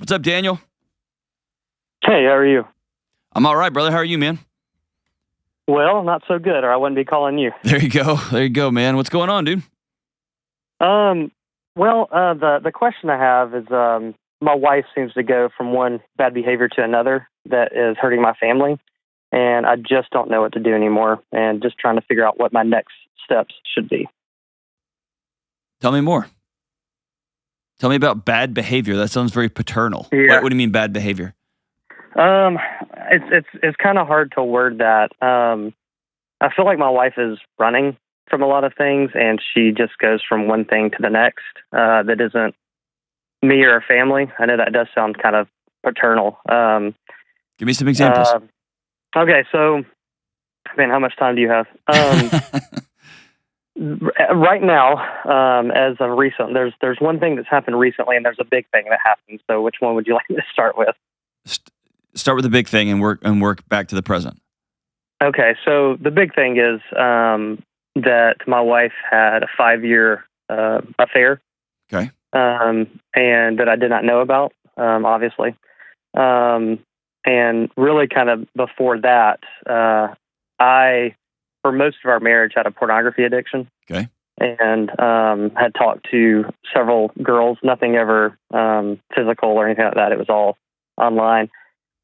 What's up, Daniel? Hey, how are you? I'm all right, brother. How are you, man? Well, not so good, or I wouldn't be calling you. There you go. There you go, man. What's going on, dude? The question I have is, my wife seems to go from one bad behavior to another that is hurting my family, and I just don't know what to do anymore, and just trying to figure out what my next steps should be. Tell me more. Tell me about bad behavior. That sounds very paternal. Yeah. What do you mean bad behavior? It's kind of hard to word that. I feel like my wife is running from a lot of things, and she just goes from one thing to the next. That isn't me or our family. I know that does sound kind of paternal. Give me some examples. Okay, so, man, how much time do you have? Right now, as of recent, there's one thing that's happened recently, and there's a big thing that happened. So, which one would you like me to start with? Start with the big thing and work back to the present. Okay, so the big thing is that my wife had a 5-year affair. Okay. And that I did not know about, obviously. And really, kind of before that, I, for most of our marriage, had a pornography addiction. Okay. And had talked to several girls, nothing ever physical or anything like that. It was all online.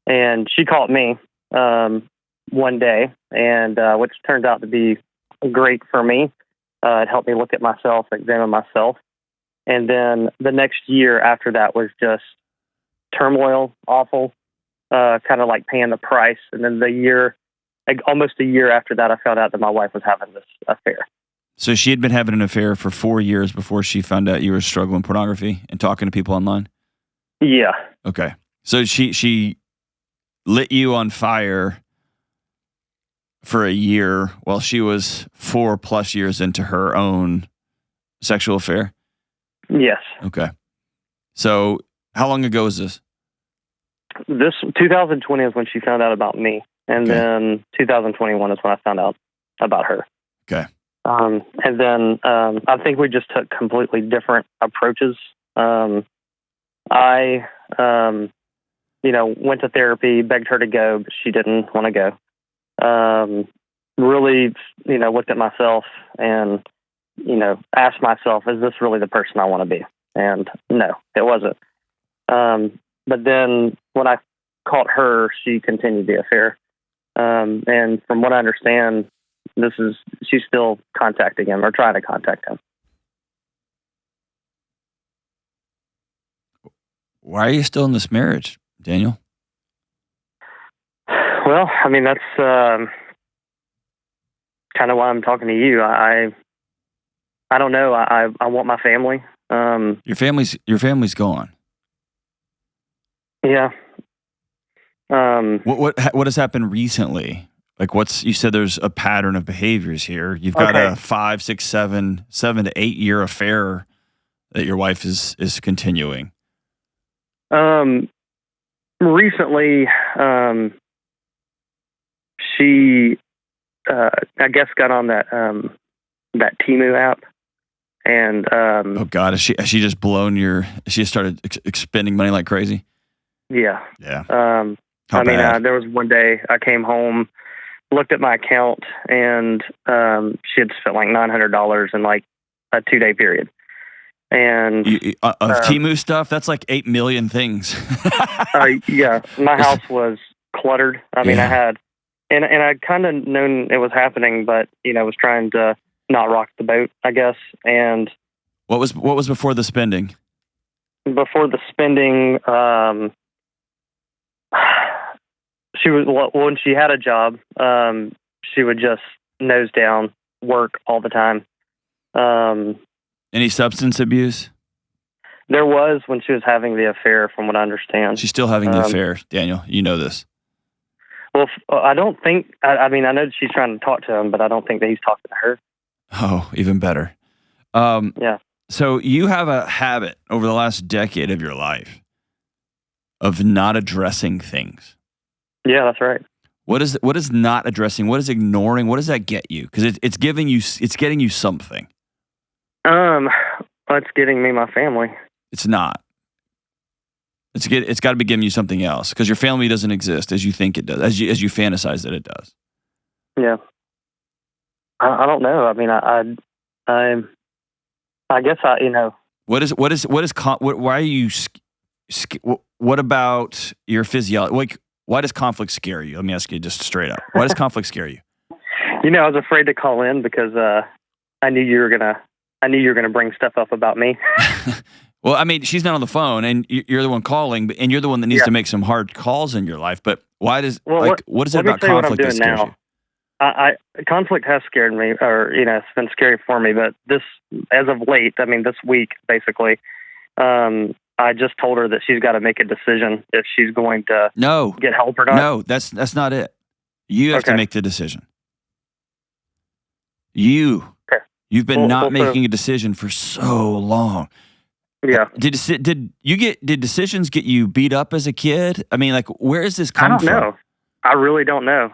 And she called me one day, and which turned out to be great for me. It helped me look at myself, examine myself. And then the next year after that was just turmoil, awful, kind of like paying the price. And then almost a year after that, I found out that my wife was having this affair. So she had been having an affair for 4 years before she found out you were struggling with pornography and talking to people online? Yeah. Okay. So she lit you on fire for a year while she was 4+ years into her own sexual affair? Yes. Okay. So how long ago was this? This 2020 is when she found out about me. And then 2021 is when I found out about her. Okay. And then I think we just took completely different approaches. I went to therapy, begged her to go, but she didn't want to go. Really, looked at myself and, asked myself, is this really the person I want to be? And no, it wasn't. But then when I caught her, she continued the affair. And from what I understand, she's still contacting him or trying to contact him. Why are you still in this marriage, Daniel? Well, I mean, that's kind of why I'm talking to you. I don't know. I want my family. Your family's gone. Yeah. What has happened recently? Like you said there's a pattern of behaviors here. You've got a 5, 6, 7 to 8 year affair that your wife is continuing. Recently, she, I guess, got on that Temu app, and oh God, has she just blown she started spending money like crazy? Yeah. Yeah. There was one day I came home, looked at my account, and she had spent like $900 in like a 2-day period. And Temu stuff, that's like 8 million things. Yeah, my house was cluttered. I mean, I had, and I'd kind of known it was happening, but was trying to not rock the boat, I guess. And what was before the spending? Before the spending, she was, when she had a job, she would just nose down, work all the time. Any substance abuse? There was when she was having the affair, from what I understand. She's still having the affair, Daniel. You know this. Well, I don't think, I know that she's trying to talk to him, but I don't think that he's talking to her. Oh, even better. Yeah. So you have a habit over the last decade of your life of not addressing things. Yeah, that's right. What is not addressing? What is ignoring? What does that get you? Because it's getting you something. It's getting me my family. It's not. It's got to be giving you something else because your family doesn't exist as you think it does, as you fantasize that it does. Yeah. I don't know. I mean, I guess why are you? What about your physiology? Like, why does conflict scare you? Let me ask you just straight up. Why does conflict scare you? I was afraid to call in because I knew you were gonna bring stuff up about me. Well, I mean, she's not on the phone, and you're the one calling, and you're the one that needs to make some hard calls in your life. But why does what is it about conflict that scares you? Conflict has scared me, or it's been scary for me. But this, as of late, this week, basically, I just told her that she's got to make a decision if she's going to get help or not. No, that's not it. You have to make the decision. You've been making a decision for so long. Yeah. Did decisions get you beat up as a kid? I mean, like, where is this come from? I don't know. I really don't know.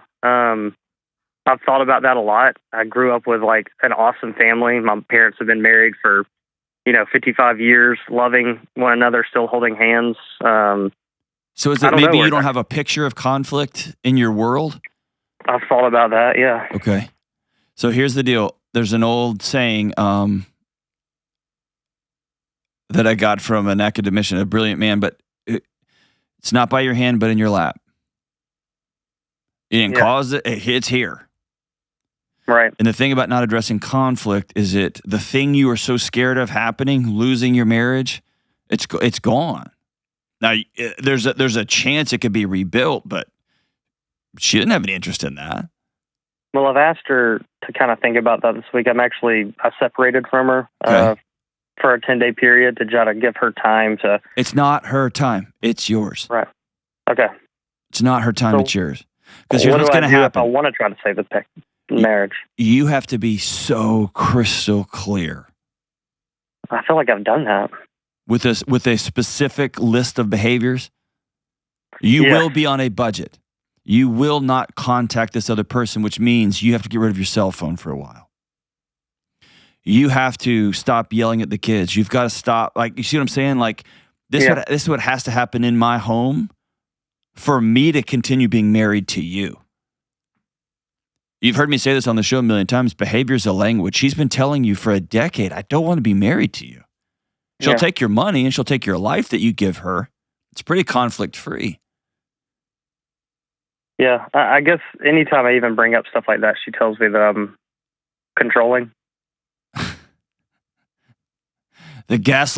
I've thought about that a lot. I grew up with like an awesome family. My parents have been married for 55 years, loving one another, still holding hands. So is it maybe you don't have a picture of conflict in your world? I've thought about that, yeah. Okay. So here's the deal. There's an old saying that I got from an academician, a brilliant man, but it's not by your hand, but in your lap. You didn't cause it, it's here. Right. And the thing about not addressing conflict is the thing you are so scared of happening, losing your marriage, it's gone. Now, there's a chance it could be rebuilt, but she didn't have any interest in that. Well, I've asked her to kind of think about that this week. I separated from her for a 10-day period to try to give her time to... It's not her time. It's yours. Right. Okay. It's not her time. It's yours. Because here's what's going to happen. If I want to try to save the marriage? You have to be so crystal clear. I feel like I've done that. With a specific list of behaviors, you will be on a budget. You will not contact this other person, which means you have to get rid of your cell phone for a while. You have to stop yelling at the kids. You've got to stop. Like, you see what I'm saying? Like, this is what has to happen in my home for me to continue being married to you. You've heard me say this on the show a million times. Behavior is a language. She's been telling you for a decade, I don't want to be married to you. She'll take your money and she'll take your life that you give her. It's pretty conflict-free. Yeah, I guess anytime I even bring up stuff like that, she tells me that I'm controlling. The gas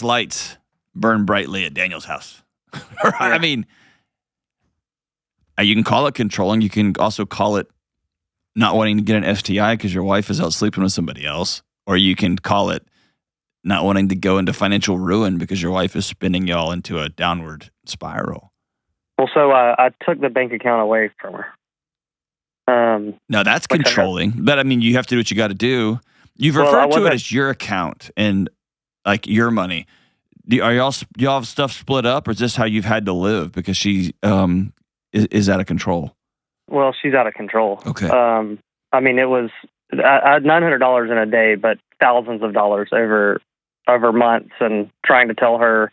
lights burn brightly at Daniel's house. I mean, you can call it controlling. You can also call it not wanting to get an STI because your wife is out sleeping with somebody else. Or you can call it not wanting to go into financial ruin because your wife is spinning y'all into a downward spiral. Well, so I took the bank account away from her. No, that's controlling. But I mean, you have to do what you got to do. You've referred to it as your account and like your money. Do y'all have stuff split up, or is this how you've had to live because she is out of control? Well, she's out of control. Okay. I mean, it was I had $900 in a day, but thousands of dollars over months, and trying to tell her,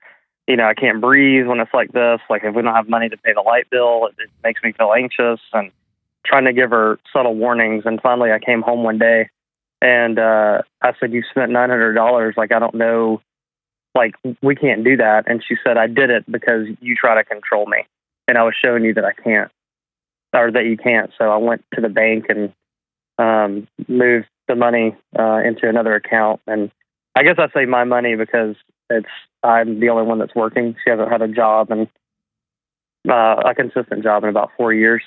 I can't breathe when it's like this. Like, if we don't have money to pay the light bill, it makes me feel anxious, and trying to give her subtle warnings. And finally, I came home one day, and I said, "You spent $900. Like, I don't know. Like, we can't do that." And she said, "I did it because you try to control me, and I was showing you that I can't, or that you can't." So I went to the bank and moved the money into another account. And I guess I say my money because I'm the only one that's working. She hasn't had a job, and a consistent job in about 4 years.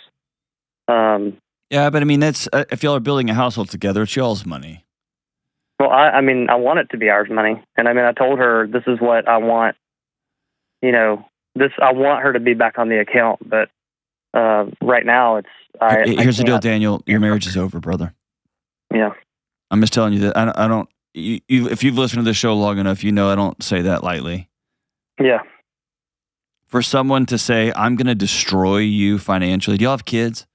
Yeah, but I mean, that's if y'all are building a household together, it's y'all's money. Well, I mean, I want it to be ours money. And I mean, I told her this is what I want. I want her to be back on the account, but right now here's the deal, Daniel. Your marriage is over, brother. Yeah. I'm just telling you that I don't. If you've listened to this show long enough, I don't say that lightly. Yeah. For someone to say, I'm going to destroy you financially. Do y'all have kids?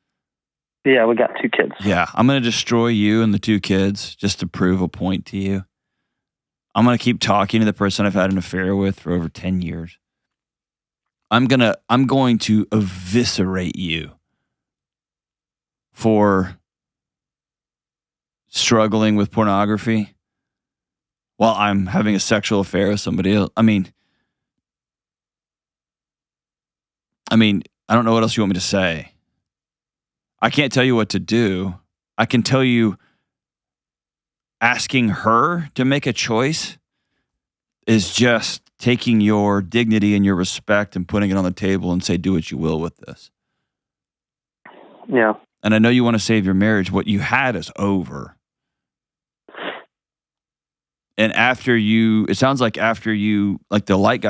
Yeah, we got 2 kids. Yeah, I'm going to destroy you and the 2 kids just to prove a point to you. I'm going to keep talking to the person I've had an affair with for over 10 years. I'm going to eviscerate you for struggling with pornography while I'm having a sexual affair with somebody else. I mean, I don't know what else you want me to say. I can't tell you what to do. I can tell you asking her to make a choice is just taking your dignity and your respect and putting it on the table and say, do what you will with this. Yeah. And I know you want to save your marriage. What you had is over. And it sounds like after the light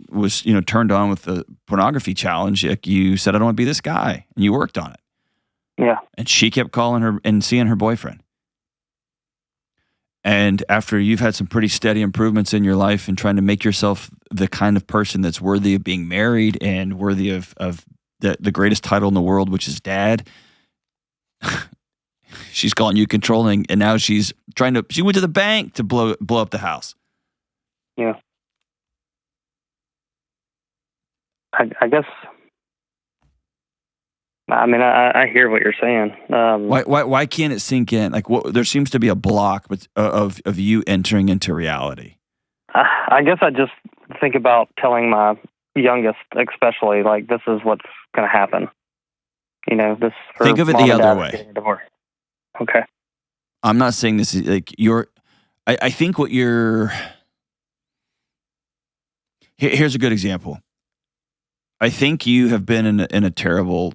was turned on with the pornography challenge, like you said, I don't want to be this guy. And you worked on it. Yeah. And she kept calling her and seeing her boyfriend. And after you've had some pretty steady improvements in your life and trying to make yourself the kind of person that's worthy of being married and worthy of the greatest title in the world, which is dad, she's calling you controlling, and now she went to the bank to blow up the house. Yeah. I guess. I mean, I hear what you're saying. Why can't it sink in? Like, there seems to be a block of you entering into reality. I guess I just think about telling my youngest, especially, like, this is what's going to happen. Think of it the other way. Okay. I'm not saying this is like I think what here's a good example. I think you have been in a terrible.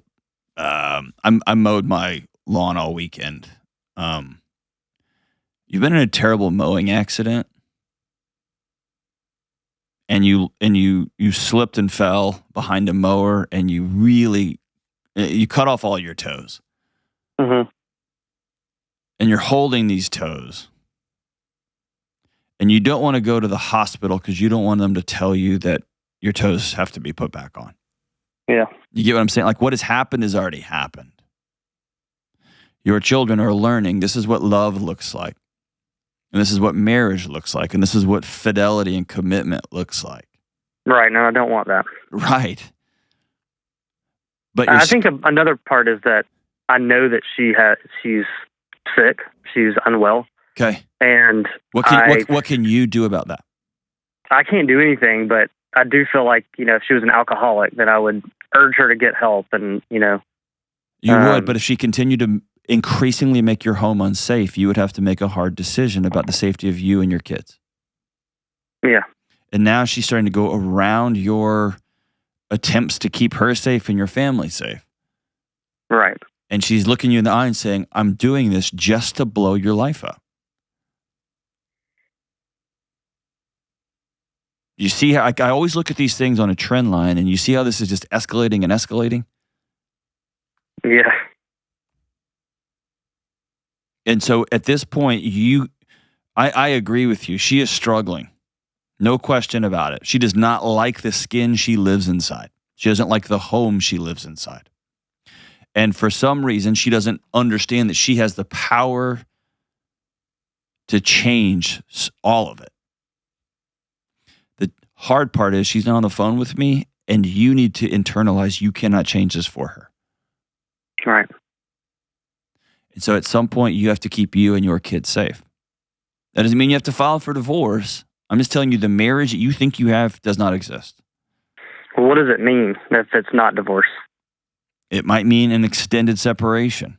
I mowed my lawn all weekend. You've been in a terrible mowing accident, and you slipped and fell behind a mower, and you cut off all your toes. Mm-hmm. And you're holding these toes, and you don't want to go to the hospital because you don't want them to tell you that your toes have to be put back on. Yeah. You get what I'm saying? Like, what has happened has already happened. Your children are learning this is what love looks like, and this is what marriage looks like, and this is what fidelity and commitment looks like. Right. No, I don't want that. Right. But I think another part is that I know that she's sick. She's unwell. Okay. And what can you do about that? I can't do anything, but I do feel like, if she was an alcoholic, that I would urge her to get help. And, You would, but if she continued to increasingly make your home unsafe, you would have to make a hard decision about the safety of you and your kids. Yeah. And now she's starting to go around your attempts to keep her safe and your family safe. Right. And she's looking you in the eye and saying, I'm doing this just to blow your life up. You see how I always look at these things on a trend line, and you see how this is just escalating and escalating? Yeah. And so at this point, I agree with you. She is struggling. No question about it. She does not like the skin she lives inside. She doesn't like the home she lives inside. And for some reason, she doesn't understand that she has the power to change all of it. The hard part is she's not on the phone with me, and you need to internalize you cannot change this for her. Right. And so at some point, you have to keep you and your kids safe. That doesn't mean you have to file for divorce. I'm just telling you the marriage that you think you have does not exist. Well, what does it mean if it's not divorce? It might mean an extended separation.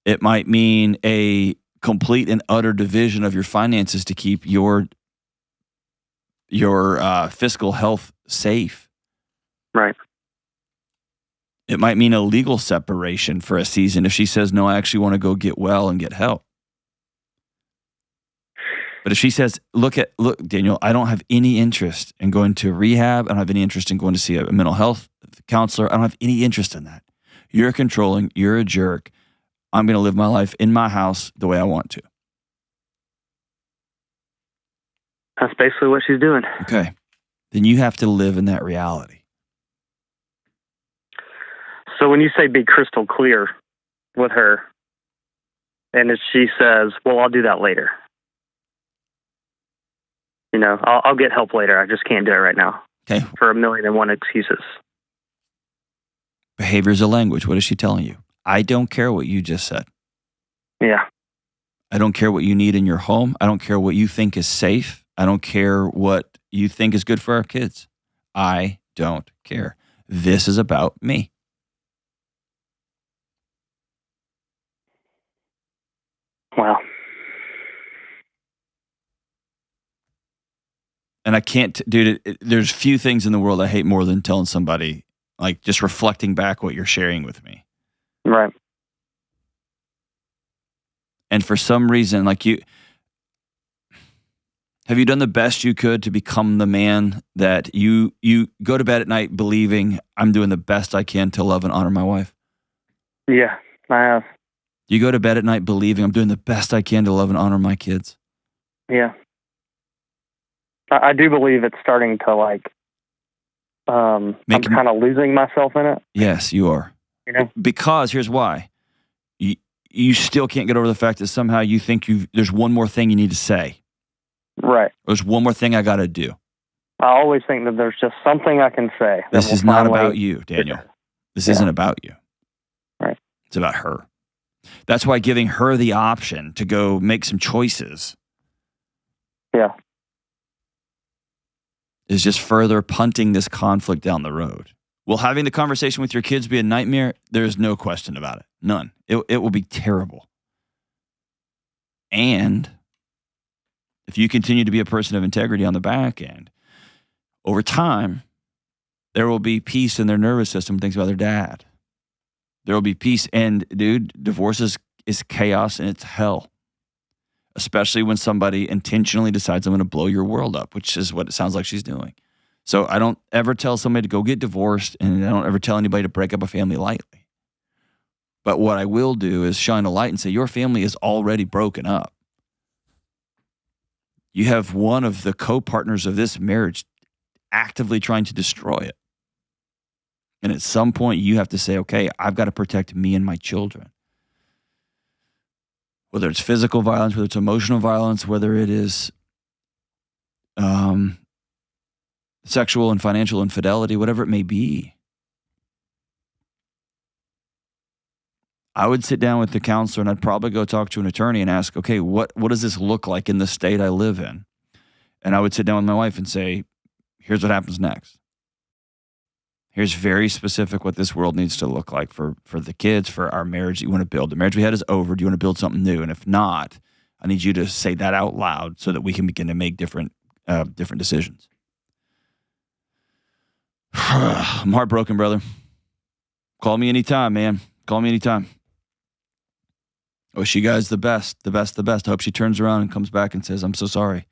It might mean a complete and utter division of your finances to keep your fiscal health safe. Right. It might mean a legal separation for a season if she says, no, I actually want to go get well and get help. But if she says, look, Daniel, I don't have any interest in going to rehab. I don't have any interest in going to see a mental health counselor. I don't have any interest in that. You're controlling. You're a jerk. I'm going to live my life in my house the way I want to. That's basically what she's doing. Okay. Then you have to live in that reality. So when you say be crystal clear with her, and if she says, well, I'll do that later. I'll get help later. I just can't do it right now. Okay. for 1,000,001 excuses. Behavior is a language. What is she telling you? I don't care what you just said. Yeah. I don't care what you need in your home. I don't care what you think is safe. I don't care what you think is good for our kids. I don't care. This is about me. Wow. And I can't, dude, there's few things in the world I hate more than telling somebody, like just reflecting back what you're sharing with me. Right. And for some reason, like have you done the best you could to become the man that you go to bed at night believing I'm doing the best I can to love and honor my wife? Yeah, I have. You go to bed at night believing I'm doing the best I can to love and honor my kids? Yeah. I do believe it's starting to like, I'm kind of losing myself in it. Yes, you are. You know? Because here's why. You still can't get over the fact that somehow you think there's one more thing you need to say. Right. There's one more thing I got to do. I always think that there's just something I can say. This is not about you, Daniel. This isn't about you. Right. It's about her. That's why giving her the option to go make some choices is just further punting this conflict down the road. Will having the conversation with your kids be a nightmare? There's no question about it. None. It will be terrible. And if you continue to be a person of integrity on the back end, over time, there will be peace in their nervous system, thinks about their dad. There will be peace. And dude, divorce is chaos and it's hell. Especially when somebody intentionally decides I'm going to blow your world up, which is what it sounds like she's doing. So I don't ever tell somebody to go get divorced, and I don't ever tell anybody to break up a family lightly. But what I will do is shine a light and say, your family is already broken up. You have one of the co-partners of this marriage actively trying to destroy it. And at some point, you have to say, okay, I've got to protect me and my children. Whether it's physical violence, whether it's emotional violence, whether it is sexual and financial infidelity, whatever it may be. I would sit down with the counselor and I'd probably go talk to an attorney and ask, okay, what does this look like in the state I live in? And I would sit down with my wife and say, here's what happens next. Here's very specific what this world needs to look like for the kids, for our marriage that you want to build. The marriage we had is over. Do you want to build something new? And if not, I need you to say that out loud so that we can begin to make different decisions. I'm heartbroken, brother. Call me anytime, man. Call me anytime. I wish you guys the best. I hope she turns around and comes back and says, I'm so sorry.